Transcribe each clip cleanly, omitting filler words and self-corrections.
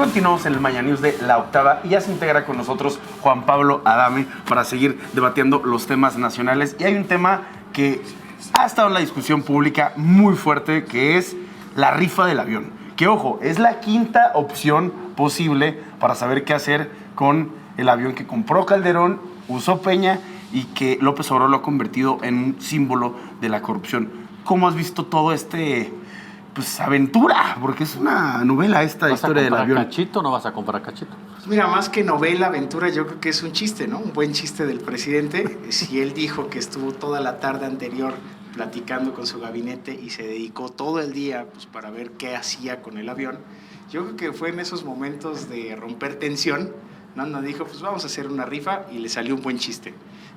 Continuamos en el Mañana News de La Octava y ya se integra con nosotros Juan Pablo Adame para seguir debatiendo los temas nacionales. Y hay un tema que ha estado en la discusión pública muy fuerte, que es la rifa del avión. Que, ojo, es la quinta opción posible para saber qué hacer con el avión que compró Calderón, usó Peña y que López Obrador lo ha convertido en un símbolo de la corrupción. ¿Cómo has visto todo aventura? Porque es una novela esta historia del avión. ¿Vas a comprar cachito o no vas a comprar cachito? Pues mira, más que novela, aventura, yo creo que es un chiste, ¿no? Un buen chiste del presidente. Si él dijo que estuvo toda la tarde anterior platicando con su gabinete y se dedicó todo el día pues, para ver qué hacía con el avión, yo creo que fue en esos momentos de romper tensión, ¿no? Dijo, pues vamos a hacer una rifa y le salió un buen chiste.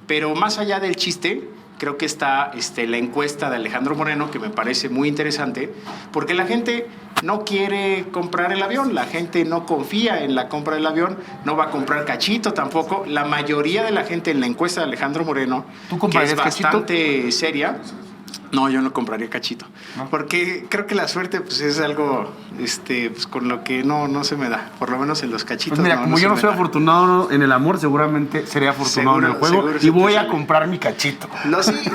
Pero más allá del chiste, creo que está la encuesta de Alejandro Moreno, que me parece muy interesante, porque la gente no quiere comprar el avión, la gente no confía en la compra del avión, no va a comprar cachito tampoco. La mayoría de la gente en la encuesta de Alejandro Moreno, que es bastante seria, no, yo no compraría cachito, ¿no? Porque creo que la suerte pues es algo pues, con lo que no se me da, por lo menos en los cachitos. Pues mira, como yo no soy afortunado en el amor, seguramente seré afortunado en el juego y voy a comprar mi cachito.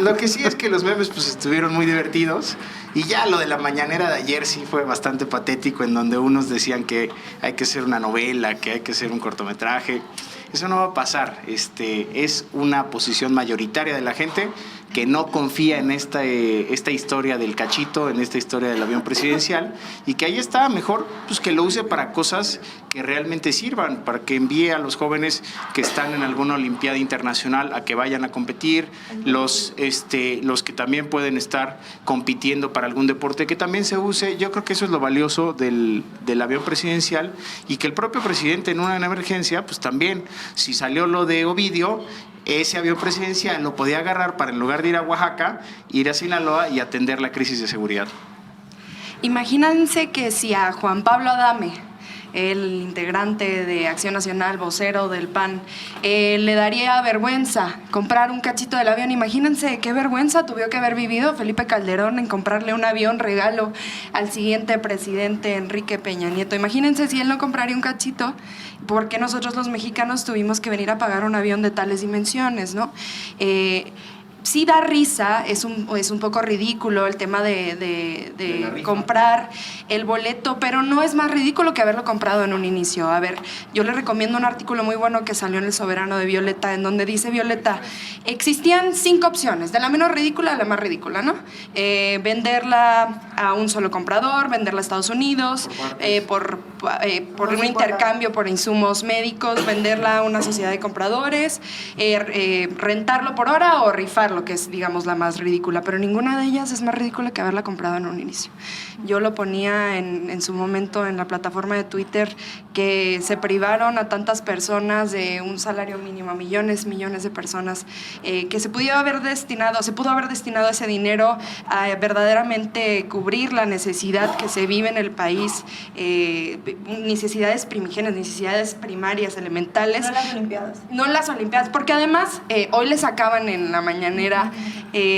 Lo que sí es que los memes pues estuvieron muy divertidos y ya lo de la mañanera de ayer sí fue bastante patético, en donde unos decían que hay que hacer una novela, que hay que hacer un cortometraje. Eso no va a pasar. Es una posición mayoritaria de la gente que no confía en esta historia del cachito, en esta historia del avión presidencial, y que ahí está, mejor pues que lo use para cosas que realmente sirvan, para que envíe a los jóvenes que están en alguna olimpiada internacional a que vayan a competir, los que también pueden estar compitiendo para algún deporte, que también se use. Yo creo que eso es lo valioso del avión presidencial, y que el propio presidente en una emergencia, pues también, si salió lo de Ovidio, ese avión presidencial lo podía agarrar para, en lugar de ir a Oaxaca, ir a Sinaloa y atender la crisis de seguridad. Imagínense que si a Juan Pablo Adame, el integrante de Acción Nacional, vocero del PAN, le daría vergüenza comprar un cachito del avión. Imagínense qué vergüenza tuvo que haber vivido Felipe Calderón en comprarle un avión regalo al siguiente presidente, Enrique Peña Nieto. Imagínense si él no compraría un cachito, ¿por qué nosotros los mexicanos tuvimos que venir a pagar un avión de tales dimensiones, no? Sí da risa, es un poco ridículo el tema de comprar el boleto, pero no es más ridículo que haberlo comprado en un inicio. A ver, yo les recomiendo un artículo muy bueno que salió en El Soberano de Violeta, en donde dice Violeta, existían 5 opciones, de la menos ridícula a la más ridícula, ¿no? Venderla a un solo comprador, venderla a Estados Unidos, por un intercambio por insumos médicos, venderla a una sociedad de compradores, rentarlo por hora o rifarlo, que es, digamos, la más ridícula, pero ninguna de ellas es más ridícula que haberla comprado en un inicio. Yo lo ponía en su momento en la plataforma de Twitter, que se privaron a tantas personas de un salario mínimo, a millones de personas, que se pudo haber destinado ese dinero a verdaderamente cubrir la necesidad que se vive en el país, necesidades primigenias, necesidades primarias, elementales. No las Olimpiadas. No las Olimpiadas, porque además hoy les sacaban en la mañanera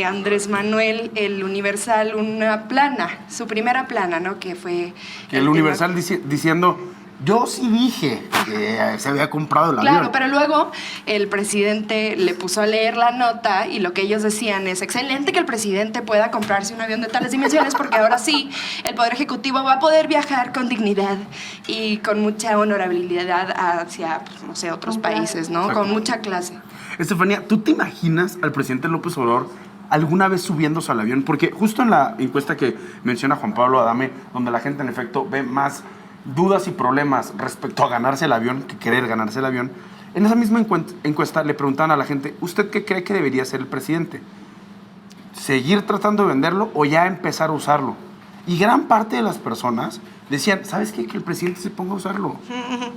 Andrés Manuel, el Universal, una plana, su primera plana, ¿no? Que fue... El Universal diciendo... Yo sí dije que se había comprado el avión. Claro, pero luego el presidente le puso a leer la nota y lo que ellos decían es excelente que el presidente pueda comprarse un avión de tales dimensiones, porque ahora sí el Poder Ejecutivo va a poder viajar con dignidad y con mucha honorabilidad hacia, pues, no sé, otros países, ¿no? Exacto. Con mucha clase. Estefanía, ¿tú te imaginas al presidente López Obrador alguna vez subiéndose al avión? Porque justo en la encuesta que menciona Juan Pablo Adame, donde la gente en efecto ve más dudas y problemas respecto a ganarse el avión que querer ganarse el avión, en esa misma encuesta le preguntaban a la gente, ¿usted qué cree que debería ser el presidente? ¿Seguir tratando de venderlo o ya empezar a usarlo? Y gran parte de las personas decían, ¿sabes qué? Que el presidente se ponga a usarlo.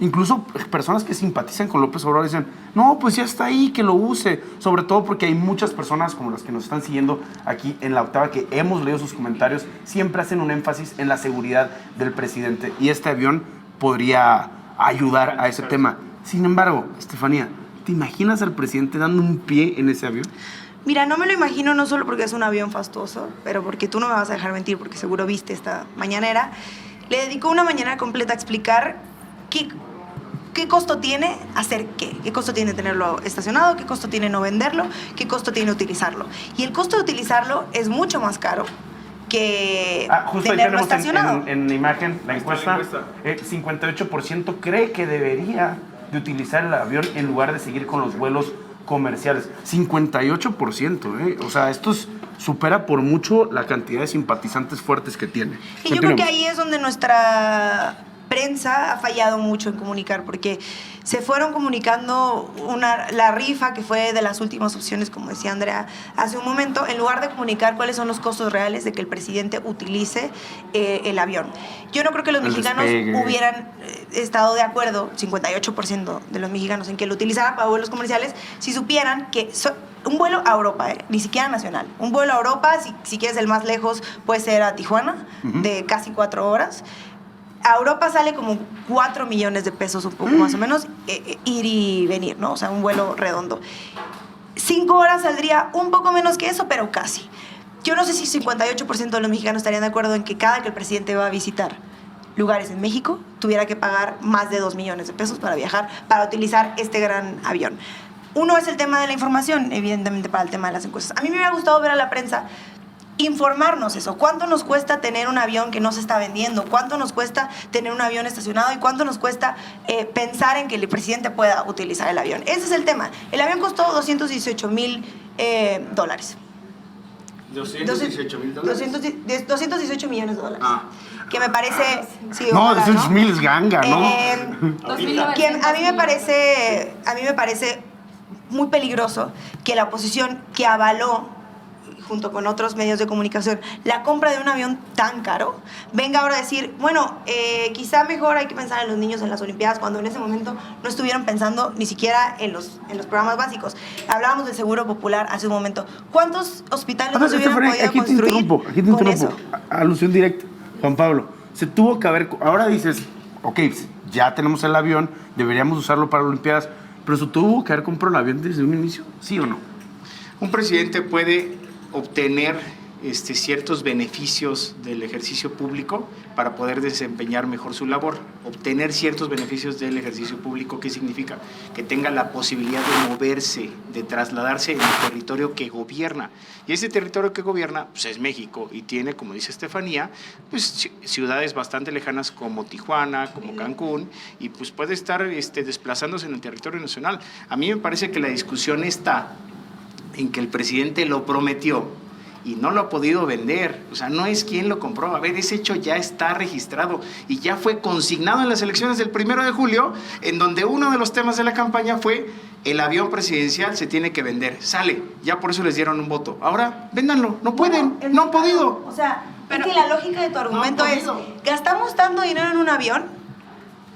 Incluso personas que simpatizan con López Obrador dicen, no, pues ya está ahí, que lo use. Sobre todo porque hay muchas personas como las que nos están siguiendo aquí en La Octava, que hemos leído sus comentarios, siempre hacen un énfasis en la seguridad del presidente. Y este avión podría ayudar a ese tema. Sin embargo, Estefanía, ¿te imaginas al presidente dando un pie en ese avión? Mira, no me lo imagino, no solo porque es un avión fastuoso, pero porque tú no me vas a dejar mentir, porque seguro viste esta mañanera. Le dedicó una mañana completa a explicar ¿Qué costo tiene hacer qué? ¿Qué costo tiene tenerlo estacionado? ¿Qué costo tiene no venderlo? ¿Qué costo tiene utilizarlo? Y el costo de utilizarlo es mucho más caro que Justo ahí tenerlo tenemos estacionado. en imagen la encuesta. 58% cree que debería de utilizar el avión en lugar de seguir con los vuelos comerciales. 58%, ¿eh? O sea, esto supera por mucho la cantidad de simpatizantes fuertes que tiene. Y yo creo que ahí es donde nuestra prensa ha fallado mucho en comunicar, porque se fueron comunicando la rifa, que fue de las últimas opciones, como decía Andrea hace un momento, en lugar de comunicar cuáles son los costos reales de que el presidente utilice el avión. Yo no creo que los mexicanos hubieran estado de acuerdo, 58% de los mexicanos, en que lo utilizaran para vuelos comerciales, si supieran que un vuelo a Europa, ni siquiera nacional, un vuelo a Europa, si quieres el más lejos, puede ser a Tijuana, de casi 4 horas. A Europa sale como 4 millones de pesos, un poco más o menos, ir y venir, ¿no? O sea, un vuelo redondo. 5 horas saldría un poco menos que eso, pero casi. Yo no sé si 58% de los mexicanos estarían de acuerdo en que cada que el presidente va a visitar lugares en México, tuviera que pagar más de 2 millones de pesos para viajar, para utilizar este gran avión. Uno es el tema de la información, evidentemente, para el tema de las encuestas. A mí me hubiera gustado ver a la prensa informarnos eso. ¿Cuánto nos cuesta tener un avión que no se está vendiendo? ¿Cuánto nos cuesta tener un avión estacionado? ¿Y cuánto nos cuesta pensar en que el presidente pueda utilizar el avión? Ese es el tema. El avión costó $218,000. $218,000. 218 millones de dólares. Que me parece... Sí, no, ojalá, 200,000 es ganga, ¿no? Que a mí me parece muy peligroso que la oposición, que avaló junto con otros medios de comunicación, la compra de un avión tan caro, venga ahora a decir, bueno, quizá mejor hay que pensar en los niños en las Olimpiadas, cuando en ese momento no estuvieron pensando ni siquiera en los programas básicos. Hablábamos del Seguro Popular hace un momento. ¿Cuántos hospitales no se hubieran podido construir con eso? Alusión directa, Juan Pablo. Se tuvo que haber... Ahora dices, ok, ya tenemos el avión, deberíamos usarlo para las Olimpiadas, pero ¿se tuvo que haber comprado el avión desde un inicio? ¿Sí o no? Un presidente puede obtener ciertos beneficios del ejercicio público para poder desempeñar mejor su labor. Obtener ciertos beneficios del ejercicio público, ¿qué significa? Que tenga la posibilidad de moverse, de trasladarse en el territorio que gobierna. Y ese territorio que gobierna pues, es México y tiene, como dice Estefanía, pues, ciudades bastante lejanas como Tijuana, como Cancún, y pues puede estar desplazándose en el territorio nacional. A mí me parece que la discusión está en que el presidente lo prometió y no lo ha podido vender. O sea, no es quien lo compró. A ver, ese hecho ya está registrado y ya fue consignado en las elecciones del 1 de julio, en donde uno de los temas de la campaña fue el avión presidencial se tiene que vender. Sale, ya por eso les dieron un voto. Ahora, véndanlo. No pueden, no han podido. O sea, es que la lógica de tu argumento es, gastamos tanto dinero en un avión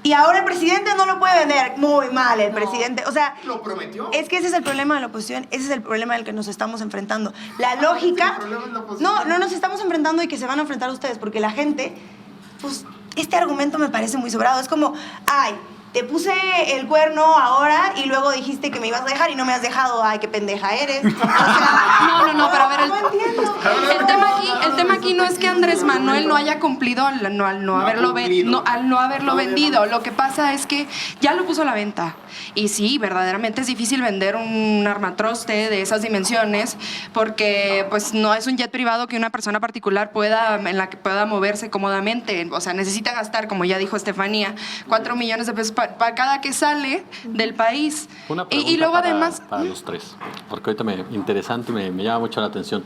y ahora el presidente no lo puede vender. Muy mal el presidente. O sea, ¿lo prometió? Es que ese es el problema de la oposición, ese es el problema del que nos estamos enfrentando. La lógica... No nos estamos enfrentando y que se van a enfrentar ustedes, porque la gente, pues, este argumento me parece muy sobrado. Es como, ay, te puse el cuerno ahora y luego dijiste que me ibas a dejar y no me has dejado. Ay, qué pendeja eres. O sea, No, pero a ver, no entiendo. el tema aquí no es que Andrés Manuel no haya cumplido al no haberlo vendido. Lo que pasa es que ya lo puso a la venta. Y sí, verdaderamente es difícil vender un armatroste de esas dimensiones porque pues no es un jet privado que una persona particular en la que pueda moverse cómodamente. O sea, necesita gastar, como ya dijo Estefanía, 4 millones de pesos para cada que sale del país. Una pregunta y luego para, además... para los tres, porque ahorita interesante y me llama mucho la atención.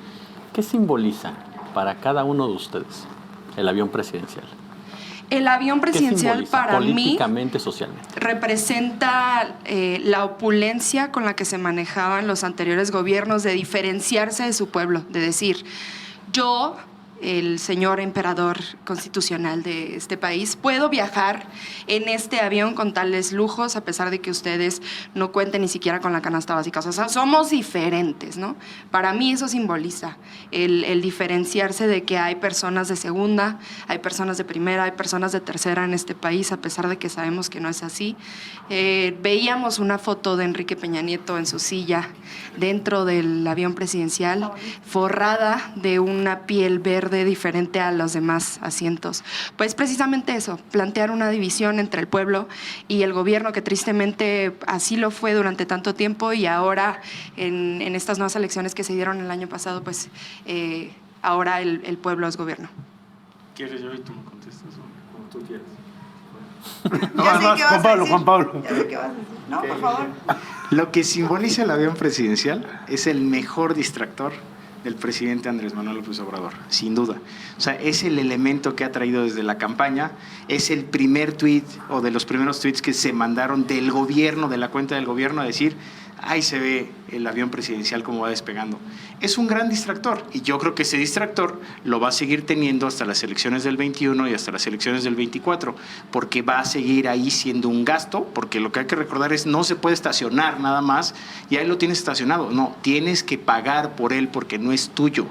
¿Qué simboliza para cada uno de ustedes el avión presidencial? El avión presidencial para mí políticamente, socialmente representa la opulencia con la que se manejaban los anteriores gobiernos, de diferenciarse de su pueblo, de decir, yo, el señor emperador constitucional de este país, puedo viajar en este avión con tales lujos, a pesar de que ustedes no cuenten ni siquiera con la canasta básica. O sea, somos diferentes, ¿no? Para mí eso simboliza el diferenciarse de que hay personas de segunda, hay personas de primera, hay personas de tercera en este país, a pesar de que sabemos que no es así. Veíamos una foto de Enrique Peña Nieto en su silla dentro del avión presidencial, forrada de una piel verde borde diferente a los demás asientos. Pues precisamente eso, plantear una división entre el pueblo y el gobierno, que tristemente así lo fue durante tanto tiempo, y ahora en estas nuevas elecciones que se dieron el año pasado, pues ahora el pueblo es gobierno. ¿Quieres yo y tú me contestas como tú quieras? Ya sé qué vas a decir. Juan Pablo. Ya sé qué vas a decir. No, por favor. Lo que simboliza el avión presidencial es el mejor distractor del presidente Andrés Manuel López Obrador, sin duda. O sea, es el elemento que ha traído desde la campaña, es el primer tuit o de los primeros tuits que se mandaron del gobierno, de la cuenta del gobierno, a decir, ahí se ve el avión presidencial como va despegando. Es un gran distractor y yo creo que ese distractor lo va a seguir teniendo hasta las elecciones del 21 y hasta las elecciones del 24, porque va a seguir ahí siendo un gasto, porque lo que hay que recordar es no se puede estacionar nada más y ahí lo tienes estacionado. No, tienes que pagar por él porque no es tuyo.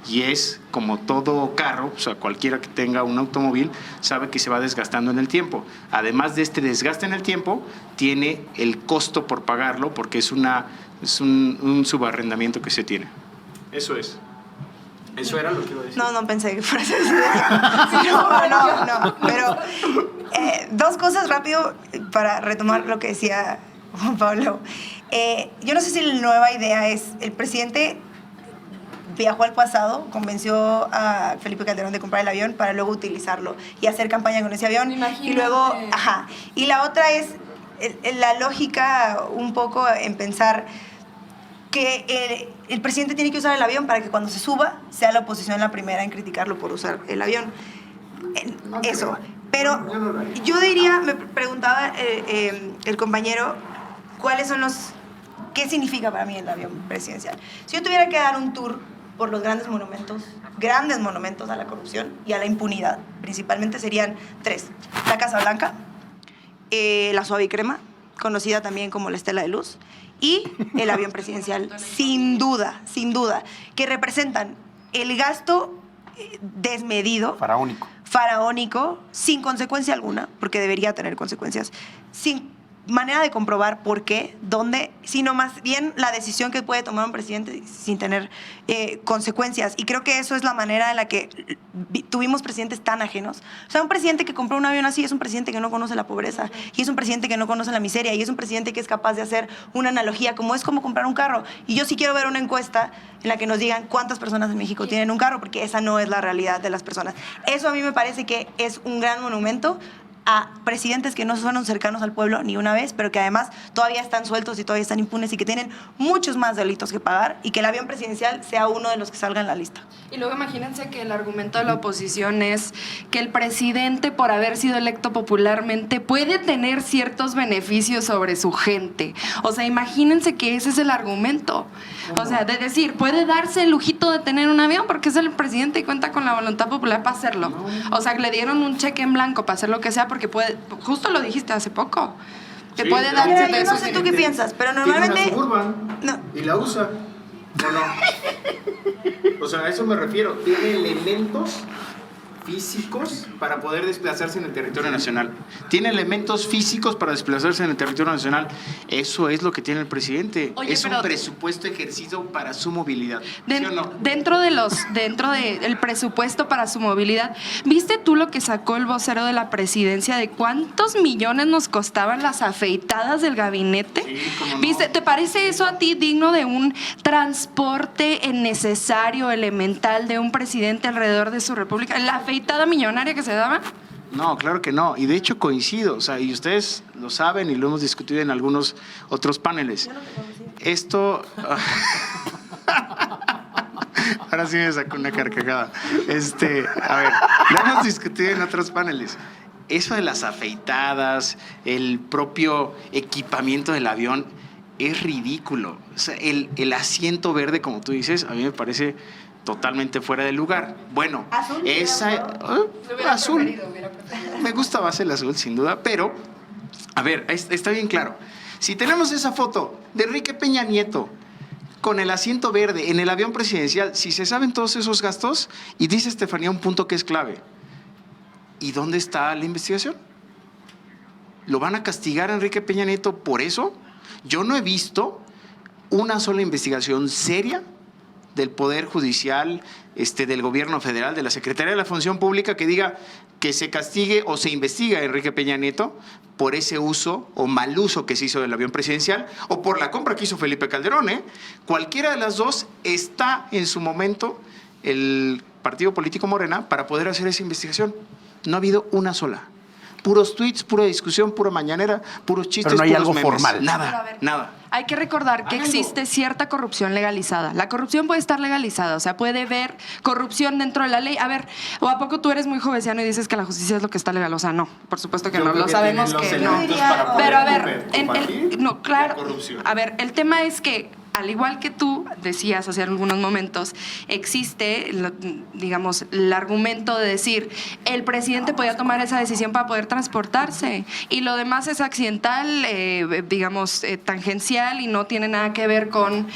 Y es como todo carro, o sea, cualquiera que tenga un automóvil sabe que se va desgastando en el tiempo. Además de este desgaste en el tiempo, tiene el costo por pagarlo porque es un subarrendamiento que se tiene. Eso es. Eso era lo que iba a decir. No pensé que fuera así. No. Pero dos cosas rápido para retomar lo que decía Juan Pablo. Yo no sé si la nueva idea es el presidente viajó al pasado, convenció a Felipe Calderón de comprar el avión para luego utilizarlo y hacer campaña con ese avión. Imagínate. Y luego, y la otra es la lógica un poco en pensar que el presidente tiene que usar el avión para que cuando se suba sea la oposición la primera en criticarlo por usar el avión. Eso. Pero yo diría, me preguntaba el compañero, ¿cuáles son qué significa para mí el avión presidencial? Si yo tuviera que dar un tour por los grandes monumentos a la corrupción y a la impunidad, principalmente serían 3. La Casa Blanca, la Suave y Crema, conocida también como la Estela de Luz, y el avión presidencial, sin duda, que representan el gasto desmedido, faraónico, sin consecuencia alguna, porque debería tener consecuencias, sin manera de comprobar por qué, dónde, sino más bien la decisión que puede tomar un presidente sin tener consecuencias. Y creo que eso es la manera en la que tuvimos presidentes tan ajenos. O sea, un presidente que compró un avión así es un presidente que no conoce la pobreza, y es un presidente que no conoce la miseria, y es un presidente que es capaz de hacer una analogía como es como comprar un carro. Y yo sí quiero ver una encuesta en la que nos digan cuántas personas en México tienen un carro, porque esa no es la realidad de las personas. Eso a mí me parece que es un gran monumento a presidentes que no fueron cercanos al pueblo ni una vez, pero que además todavía están sueltos y todavía están impunes y que tienen muchos más delitos que pagar, y que el avión presidencial sea uno de los que salga en la lista. Y luego imagínense que el argumento de la oposición es que el presidente, por haber sido electo popularmente, puede tener ciertos beneficios sobre su gente. O sea, imagínense que ese es el argumento. O sea, de decir, puede darse el lujito de tener un avión porque es el presidente y cuenta con la voluntad popular para hacerlo. O sea, le dieron un cheque en blanco para hacer lo que sea porque puede, justo lo dijiste hace poco, que puede darse Mira, de yo no eso. sé tú qué piensas, pero normalmente... Tiene una Suburban No. y la usa. ¿O no? O sea, a eso me refiero. Tiene elementos físicos para poder desplazarse en el territorio nacional. Tiene elementos físicos para desplazarse en el territorio nacional. Eso es lo que tiene el presidente. Oye, es un pero presupuesto ejercido para su movilidad. ¿Sí o no? Dentro del presupuesto para su movilidad, ¿viste tú lo que sacó el vocero de la presidencia de cuántos millones nos costaban las afeitadas del gabinete? Sí, cómo no. ¿Viste? ¿Te parece eso a ti digno de un transporte necesario, elemental de un presidente alrededor de su república? ¿La afeitada millonaria que se daba? No, claro que no. Y de hecho coincido. O sea, y ustedes lo saben y lo hemos discutido en algunos otros paneles. Esto... Ahora sí me sacó una carcajada. A ver, lo hemos discutido en otros paneles. Eso de las afeitadas, el propio equipamiento del avión, es ridículo. O sea, el asiento verde, como tú dices, a mí me parece totalmente fuera de lugar. Bueno, Azul, azul. Me gusta más el azul, sin duda, pero, a ver, está bien claro. Si tenemos esa foto de Enrique Peña Nieto con el asiento verde en el avión presidencial, si se saben todos esos gastos, y dice Estefanía un punto que es clave, ¿y dónde está la investigación? ¿Lo van a castigar a Enrique Peña Nieto por eso? Yo no he visto una sola investigación seria del Poder Judicial, del Gobierno Federal, de la Secretaría de la Función Pública, que diga que se castigue o se investiga a Enrique Peña Nieto por ese uso o mal uso que se hizo del avión presidencial o por la compra que hizo Felipe Calderón. Cualquiera de las dos está en su momento el partido político Morena para poder hacer esa investigación. No ha habido una sola. Puros tweets, pura discusión, pura mañanera, puros chistes, pero no hay puros algo memes. formal. Pero a Nada, ver, nada. Hay que recordar que existe cierta corrupción legalizada. La corrupción puede estar legalizada, o sea, puede haber corrupción dentro de la ley. A ver, ¿o a poco tú eres muy jovenciano y dices que la justicia es lo que está legal? O sea, no, por supuesto que Yo no, creo lo que sabemos tienen que los no. elementos para poder Pero a ver, combatir no, claro. la corrupción. A ver, el tema es que al igual que tú decías hace algunos momentos, existe, digamos, el argumento de decir, el presidente podía tomar esa decisión para poder transportarse y lo demás es accidental, digamos, tangencial y no tiene nada que ver con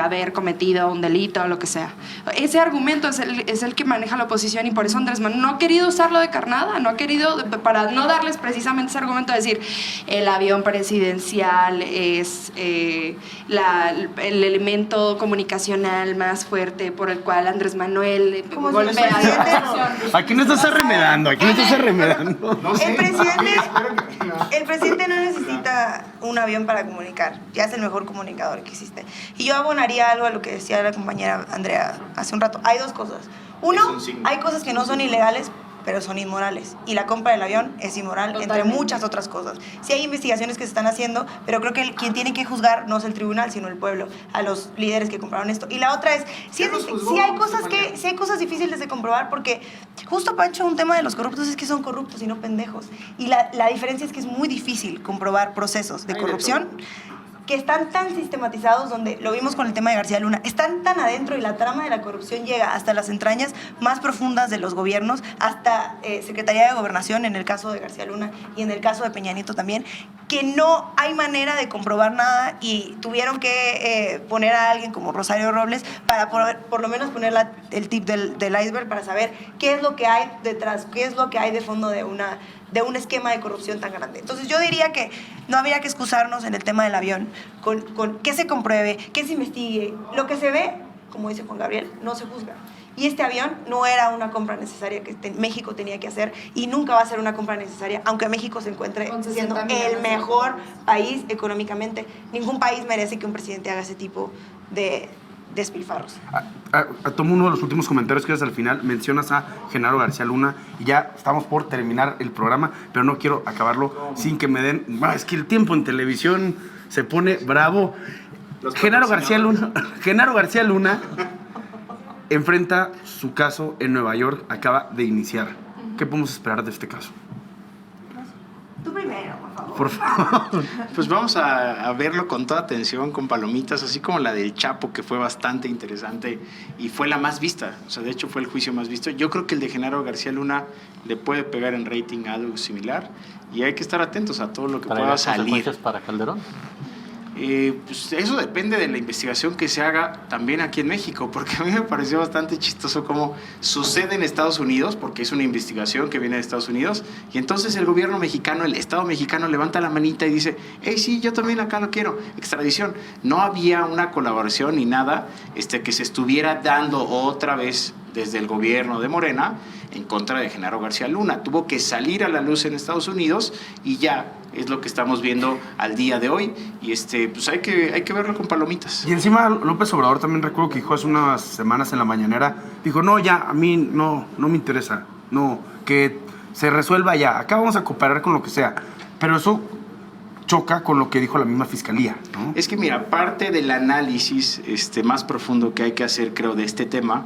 haber cometido un delito o lo que sea. Ese argumento es el que maneja la oposición y por eso Andrés Manuel no ha querido usarlo de carnada, no ha querido, para no darles precisamente ese argumento de decir, el avión presidencial es el elemento comunicacional más fuerte por el cual Andrés Manuel Como si golpea el a la presidente- oposición. Aquí no estás arremedando, aquí no estás arremedando. No sé, El presidente, espero que no. el presidente no necesita un avión para comunicar, ya es el mejor comunicador que existe. Y yo abonaría algo a lo que decía la compañera Andrea hace un rato. Hay dos cosas. Uno, Es un signo. hay cosas que no son ilegales, pero son inmorales. Y la compra del avión es inmoral, entre Totalmente. muchas otras cosas. Sí hay investigaciones que se están haciendo, pero creo que quien tiene que juzgar no es el tribunal, sino el pueblo, a los líderes que compraron esto. Y la otra es, sí, Ya los juzgó, hay cosas María. sí hay cosas difíciles de comprobar, porque justo, Pancho, un tema de los corruptos es que son corruptos y no pendejos. Y la diferencia es que es muy difícil comprobar procesos de Hay de corrupción todo. que están tan sistematizados, donde lo vimos con el tema de García Luna, están tan adentro y la trama de la corrupción llega hasta las entrañas más profundas de los gobiernos, hasta Secretaría de Gobernación en el caso de García Luna y en el caso de Peña Nieto también, que no hay manera de comprobar nada y tuvieron que poner a alguien como Rosario Robles para por lo menos poner el tip del iceberg para saber qué es lo que hay detrás, qué es lo que hay de fondo de un esquema de corrupción tan grande. Entonces yo diría que no habría que excusarnos en el tema del avión, con que se compruebe, que se investigue. Lo que se ve, como dice Juan Gabriel, no se juzga. Y este avión no era una compra necesaria que México tenía que hacer y nunca va a ser una compra necesaria, aunque México se encuentre Con siendo 60 millones el de mejor país económicamente. Ningún país merece que un presidente haga ese tipo de despilfarros. Tomo uno de los últimos comentarios que haces al final. Mencionas a Genaro García Luna y ya estamos por terminar el programa, pero no quiero acabarlo sin que me den... Bueno, es que el tiempo en televisión se pone bravo. Genaro García Luna enfrenta su caso en Nueva York, acaba de iniciar. ¿Qué podemos esperar de este caso? Tú primero, por favor. Por favor. Pues vamos a verlo con toda atención, con palomitas, así como la del Chapo, que fue bastante interesante y fue la más vista. O sea, de hecho fue el juicio más visto. Yo creo que el de Genaro García Luna le puede pegar en rating algo similar y hay que estar atentos a todo lo que Para pueda las salir. consecuencias para Calderón. Pues eso depende de la investigación que se haga también aquí en México, porque a mí me pareció bastante chistoso cómo sucede en Estados Unidos, porque es una investigación que viene de Estados Unidos, y entonces el gobierno mexicano, el Estado mexicano levanta la manita y dice, hey, sí, yo también acá lo quiero, extradición. No había una colaboración ni nada que se estuviera dando otra vez desde el gobierno de Morena en contra de Genaro García Luna. Tuvo que salir a la luz en Estados Unidos y ya es lo que estamos viendo al día de hoy y pues hay que verlo con palomitas. Y encima López Obrador también recuerdo que dijo hace unas semanas en la mañanera, dijo, no, ya, a mí no me interesa, no, que se resuelva ya, acá vamos a cooperar con lo que sea. Pero eso choca con lo que dijo la misma fiscalía, ¿no? Es que mira, parte del análisis más profundo que hay que hacer, creo, de este tema,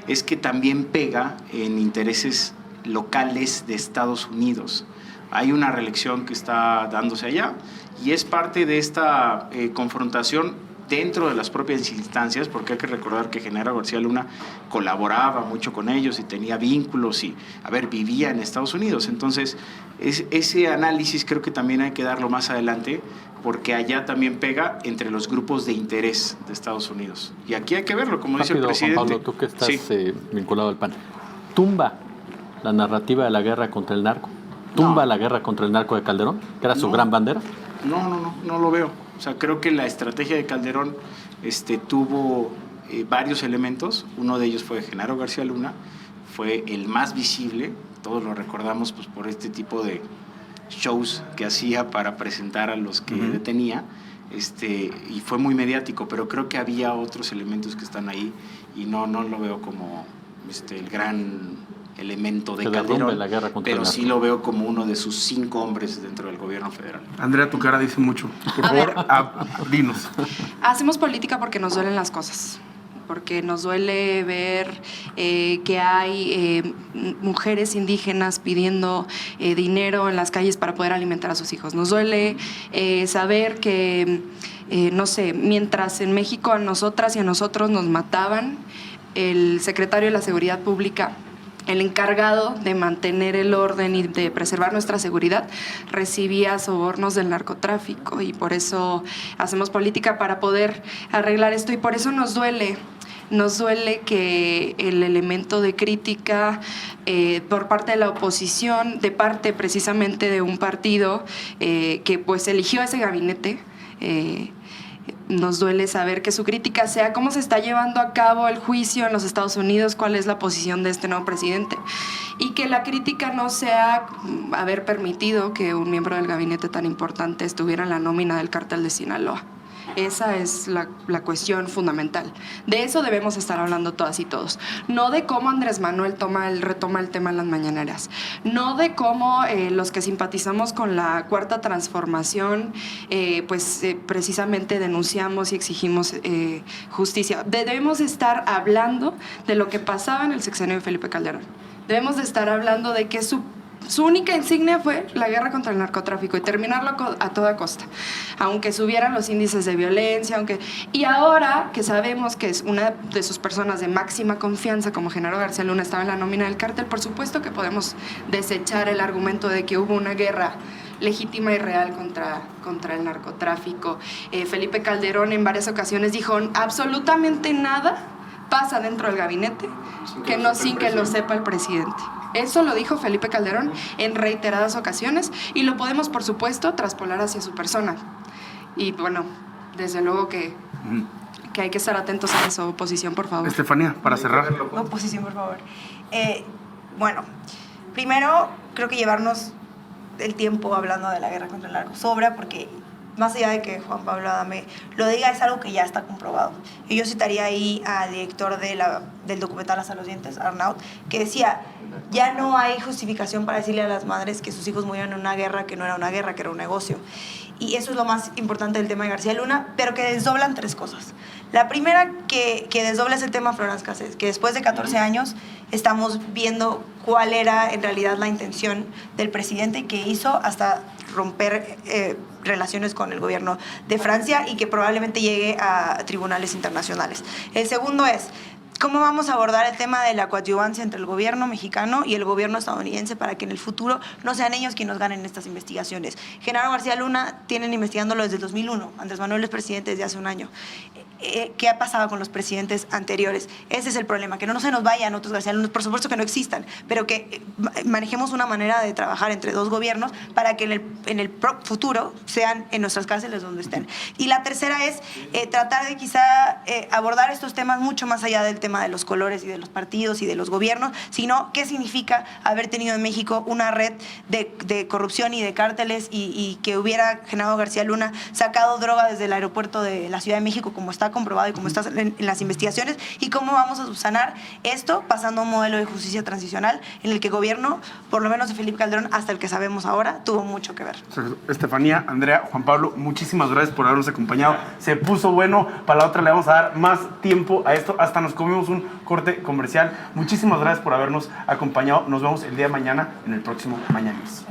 es que también pega en intereses locales de Estados Unidos. Hay una reelección que está dándose allá y es parte de esta confrontación dentro de las propias instancias, porque hay que recordar que Genaro García Luna colaboraba mucho con ellos y tenía vínculos y, vivía en Estados Unidos. Entonces, ese análisis creo que también hay que darlo más adelante, porque allá también pega entre los grupos de interés de Estados Unidos. Y aquí hay que verlo, como dice el Rápido, presidente. Juan Pablo, tú que estás Sí. vinculado al PAN. ¿Tumba la narrativa de la guerra contra el narco? ¿Tumba la guerra contra el narco de Calderón, que era su No. gran bandera? No lo veo. O sea, creo que la estrategia de Calderón tuvo varios elementos. Uno de ellos fue Genaro García Luna, fue el más visible, todos lo recordamos pues, por este tipo de shows que hacía para presentar a los que detenía, y fue muy mediático, pero creo que había otros elementos que están ahí y no lo veo como el gran elemento de Calderón, pero sí lo veo como uno de sus 5 hombres dentro del gobierno federal. Andrea, tu cara dice mucho. Por favor, dinos. Hacemos política porque nos duelen las cosas, porque nos duele ver que hay mujeres indígenas pidiendo dinero en las calles para poder alimentar a sus hijos. Nos duele saber que, no sé, mientras en México a nosotras y a nosotros nos mataban, el secretario de la Seguridad Pública, el encargado de mantener el orden y de preservar nuestra seguridad, recibía sobornos del narcotráfico, y por eso hacemos política para poder arreglar esto, y por eso nos duele que el elemento de crítica por parte de la oposición, de parte precisamente de un partido que pues eligió ese gabinete, nos duele saber que su crítica sea cómo se está llevando a cabo el juicio en los Estados Unidos, cuál es la posición de este nuevo presidente, y que la crítica no sea haber permitido que un miembro del gabinete tan importante estuviera en la nómina del cártel de Sinaloa. Esa es la cuestión fundamental. De eso debemos estar hablando todas y todos. No de cómo Andrés Manuel retoma el tema en las mañaneras. No de cómo los que simpatizamos con la Cuarta Transformación, precisamente denunciamos y exigimos justicia. Debemos estar hablando de lo que pasaba en el sexenio de Felipe Calderón. Debemos de estar hablando de que su única insignia fue la guerra contra el narcotráfico y terminarlo a toda costa, aunque subieran los índices de violencia, y ahora que sabemos que es una de sus personas de máxima confianza, como Genaro García Luna estaba en la nómina del cártel, por supuesto que podemos desechar el argumento de que hubo una guerra legítima y real contra el narcotráfico. Felipe Calderón en varias ocasiones dijo absolutamente nada pasa dentro del gabinete sin que lo sepa el presidente. Eso lo dijo Felipe Calderón en reiteradas ocasiones, y lo podemos, por supuesto, traspolar hacia su persona. Y bueno, desde luego que hay que estar atentos a eso. Oposición, por favor. Estefanía, para cerrar. Oposición, por favor. Bueno, primero creo que llevarnos el tiempo hablando de la guerra contra el narco sobra, porque más allá de que Juan Pablo Adame lo diga, es algo que ya está comprobado. Y yo citaría ahí al director del documental Hasta los dientes, Arnaut, que decía, ya no hay justificación para decirle a las madres que sus hijos murieron en una guerra que no era una guerra, que era un negocio. Y eso es lo más importante del tema de García Luna, pero que desdoblan 3 cosas. La primera que desdobla es el tema Florence Cassés, que después de 14 años estamos viendo cuál era en realidad la intención del presidente, que hizo hasta romper relaciones con el gobierno de Francia y que probablemente llegue a tribunales internacionales. El segundo es, ¿cómo vamos a abordar el tema de la coadyuvancia entre el gobierno mexicano y el gobierno estadounidense para que en el futuro no sean ellos quienes nos ganen estas investigaciones? Genaro García Luna tienen investigándolo desde el 2001. Andrés Manuel es presidente desde hace un año. ¿Qué ha pasado con los presidentes anteriores? Ese es el problema, que no se nos vayan otros García Lunas, por supuesto que no existan, pero que manejemos una manera de trabajar entre 2 gobiernos para que en el futuro sean en nuestras cárceles donde estén. Y la tercera es tratar de quizá abordar estos temas mucho más allá del tema de los colores y de los partidos y de los gobiernos, sino qué significa haber tenido en México una red de corrupción y de cárteles, y que hubiera Genaro García Luna sacado droga desde el aeropuerto de la Ciudad de México, como está comprobado y como está en las investigaciones, y cómo vamos a subsanar esto pasando a un modelo de justicia transicional en el que el gobierno, por lo menos de Felipe Calderón, hasta el que sabemos ahora, tuvo mucho que ver. Estefanía, Andrea, Juan Pablo, muchísimas gracias por habernos acompañado. Se puso bueno, para la otra le vamos a dar más tiempo a esto, hasta nos comimos un corte comercial. Muchísimas gracias por habernos acompañado. Nos vemos el día de mañana en el próximo Mañaneras.